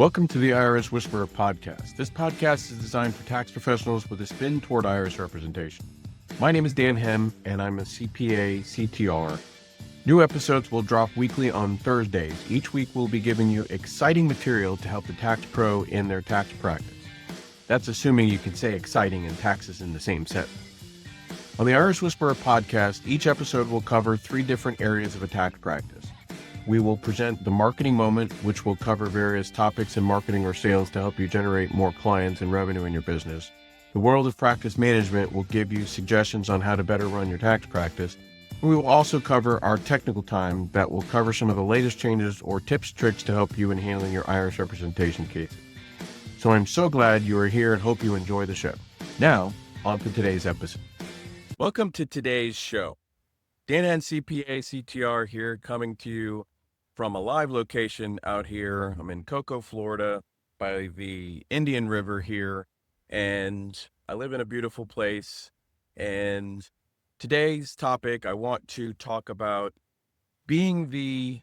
Welcome to the IRS Whisperer Podcast. This podcast is designed for tax professionals with a spin toward IRS representation. My name is Henn, and I'm a CPA CTR. New episodes will drop weekly on Thursdays. Each week we'll be giving you exciting material to help the tax pro in their tax practice. That's assuming you can say exciting and taxes in the same sentence. On the IRS Whisperer Podcast, each episode will cover 3 different areas of a tax practice. We will present the marketing moment, which will cover various topics in marketing or sales to help you generate more clients and revenue in your business. The world of practice management will give you suggestions on how to better run your tax practice. And we will also cover our technical time that will cover some of the latest changes or tips, tricks to help you in handling your IRS representation cases. So I'm so glad you are here and hope you enjoy the show. Now, on to today's episode. Welcome to today's show. Henn, CPA CTR here, coming to you from a live location out here. I'm in Cocoa, Florida, by the Indian River here, and I live in a beautiful place. And today's topic, I want to talk about being the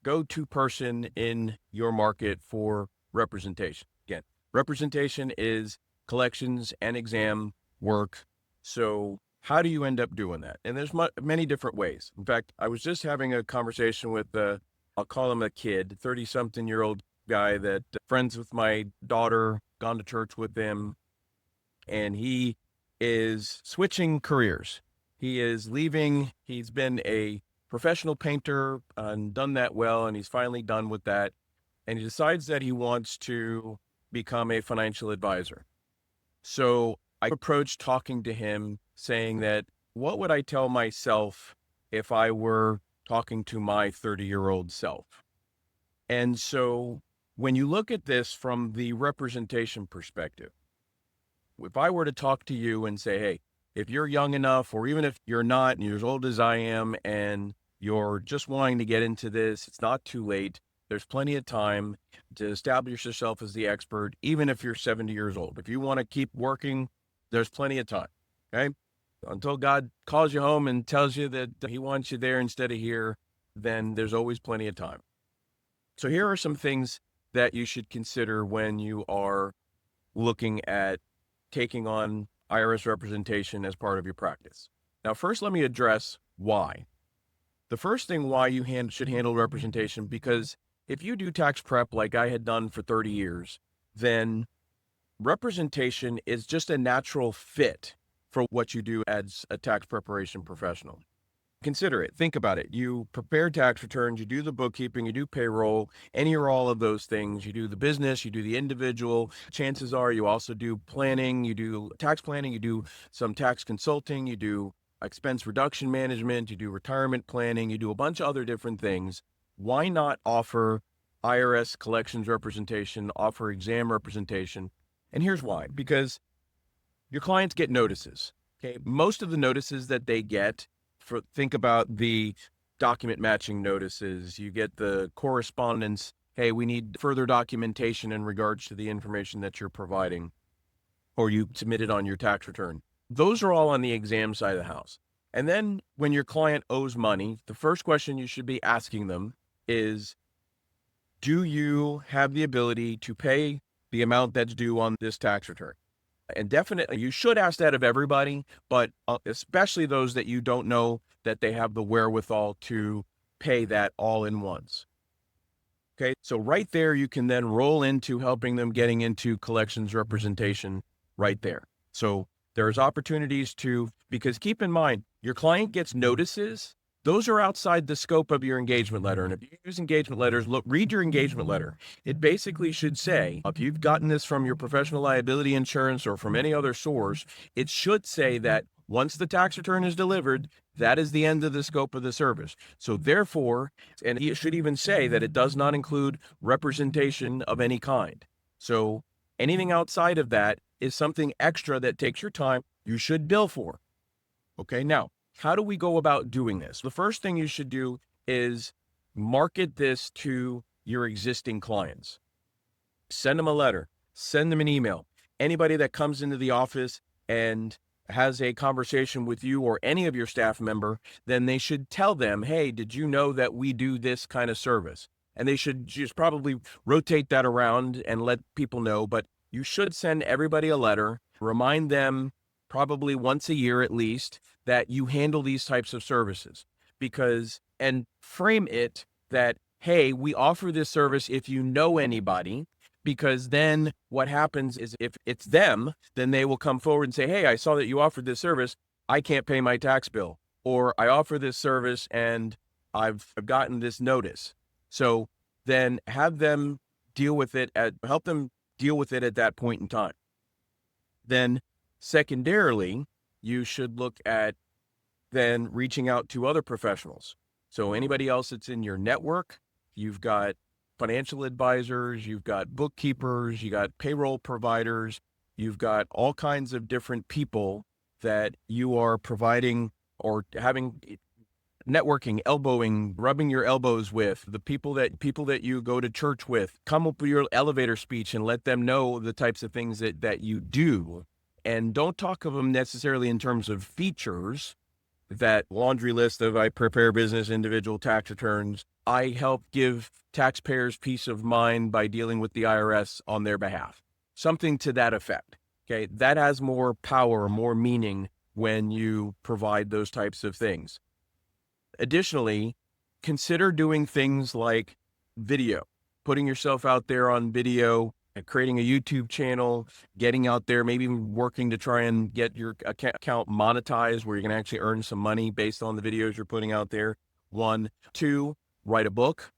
go-to person in your market for representation. Again, representation is collections and exam work. So how do you end up doing that? And there's many different ways. In fact, I was just having a conversation with I'll call him a kid, 30-something-year-old guy that friends with my daughter, gone to church with him, and he is switching careers. He is leaving. He's been a professional painter and done that well, and he's finally done with that. And he decides that he wants to become a financial advisor. So I approached talking to him saying that, what would I tell myself if I were talking to my 30-year-old self? And so when you look at this from the representation perspective, if I were to talk to you and say, hey, if you're young enough, or even if you're not and you're as old as I am and you're just wanting to get into this, it's not too late. There's plenty of time to establish yourself as the expert, even if you're 70 years old. If you want to keep working, there's plenty of time, okay? Until God calls you home and tells you that he wants you there instead of here, then there's always plenty of time. So here are some things that you should consider when you are looking at taking on IRS representation as part of your practice. Now, first, let me address why. The first thing why you should handle representation, because if you do tax prep like I had done for 30 years, then representation is just a natural fit for what you do as a tax preparation professional. Consider it. Think about it. You prepare tax returns, you do the bookkeeping, you do payroll, any or all of those things. You do the business, you do the individual. Chances are you also do planning, you do tax planning, you do some tax consulting, you do expense reduction management, you do retirement planning, you do a bunch of other different things. Why not offer IRS collections representation, offer exam representation? And here's why. Because your clients get notices, okay? Most of the notices that they get, think about the document matching notices. You get the correspondence, hey, we need further documentation in regards to the information that you're providing, or you submitted on your tax return. Those are all on the exam side of the house. And then when your client owes money, the first question you should be asking them is, do you have the ability to pay the amount that's due on this tax return? And definitely, you should ask that of everybody, but especially those that you don't know that they have the wherewithal to pay that all in once. Okay, so right there, you can then roll into helping them getting into collections representation right there. So there's opportunities because keep in mind, your client gets notices. Those are outside the scope of your engagement letter. And if you use engagement letters, read your engagement letter. It basically should say, if you've gotten this from your professional liability insurance or from any other source, it should say that once the tax return is delivered, that is the end of the scope of the service. So therefore, and it should even say that it does not include representation of any kind. So anything outside of that is something extra that takes your time, you should bill for. Okay, now, how do we go about doing this? The first thing you should do is market this to your existing clients. Send them a letter, send them an email. Anybody that comes into the office and has a conversation with you or any of your staff member, then they should tell them, hey, did you know that we do this kind of service? and they should just probably rotate that around and let people know. But you should send everybody a letter, remind them probably once a year at least that you handle these types of services, and frame it that, hey, we offer this service if you know anybody, because then what happens is if it's them, then they will come forward and say, hey, I saw that you offered this service. I can't pay my tax bill, or I offer this service and I've gotten this notice. So then have them help them deal with it at that point in time. Then secondarily, you should look at then reaching out to other professionals. So anybody else that's in your network, you've got financial advisors, you've got bookkeepers, you got payroll providers, you've got all kinds of different people that you are providing or having networking, elbowing, rubbing your elbows with, the people that you go to church with. Come up with your elevator speech and let them know the types of things that you do. And don't talk of them necessarily in terms of features, that laundry list of I prepare business individual tax returns. I help give taxpayers peace of mind by dealing with the IRS on their behalf. Something to that effect. Okay, that has more power, more meaning when you provide those types of things. Additionally, consider doing things like video, putting yourself out there on video, creating a YouTube channel, getting out there, maybe even working to try and get your account monetized where you can actually earn some money based on the videos you're putting out there. 1, 2, write a book.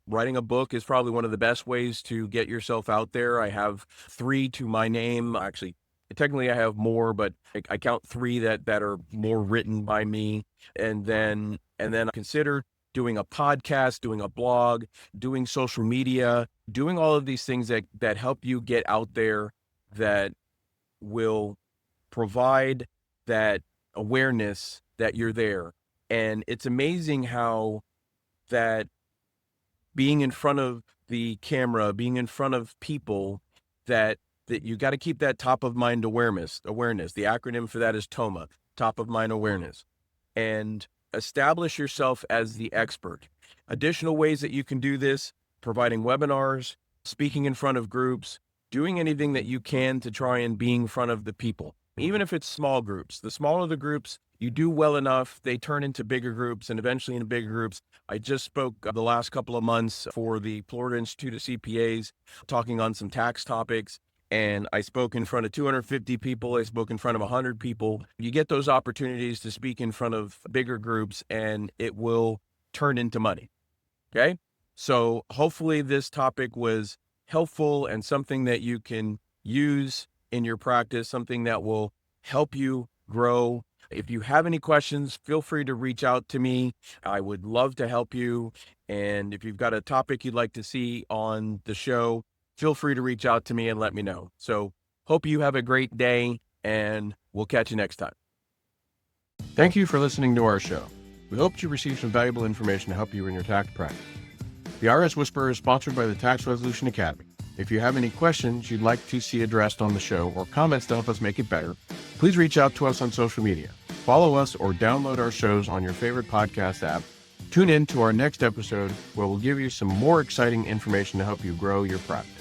Writing a book is probably one of the best ways to get yourself out there. I have 3 to my name. Actually, technically I have more, but I count 3 that are more written by me. And then consider doing a podcast, doing a blog, doing social media, doing all of these things that help you get out there, that will provide that awareness that you're there. And it's amazing how that being in front of the camera, being in front of people, that you got to keep that top of mind awareness. The acronym for that is TOMA, top of mind awareness. And establish yourself as the expert. Additional ways that you can do this: providing webinars, speaking in front of groups, doing anything that you can to try and be in front of the people. Even if it's small groups, the smaller the groups, you do well enough, they turn into bigger groups, and eventually into bigger groups. I just spoke the last couple of months for the Florida Institute of CPAs, talking on some tax topics. And I spoke in front of 250 people. I spoke in front of 100 people. You get those opportunities to speak in front of bigger groups, and it will turn into money. Okay? So hopefully this topic was helpful and something that you can use in your practice, something that will help you grow. If you have any questions, feel free to reach out to me. I would love to help you. And if you've got a topic you'd like to see on the show, feel free to reach out to me and let me know. So hope you have a great day, and we'll catch you next time. Thank you for listening to our show. We hope you received some valuable information to help you in your tax practice. The IRS Whisperer is sponsored by the Tax Resolution Academy. If you have any questions you'd like to see addressed on the show, or comments to help us make it better, please reach out to us on social media. Follow us or download our shows on your favorite podcast app. Tune in to our next episode, where we'll give you some more exciting information to help you grow your practice.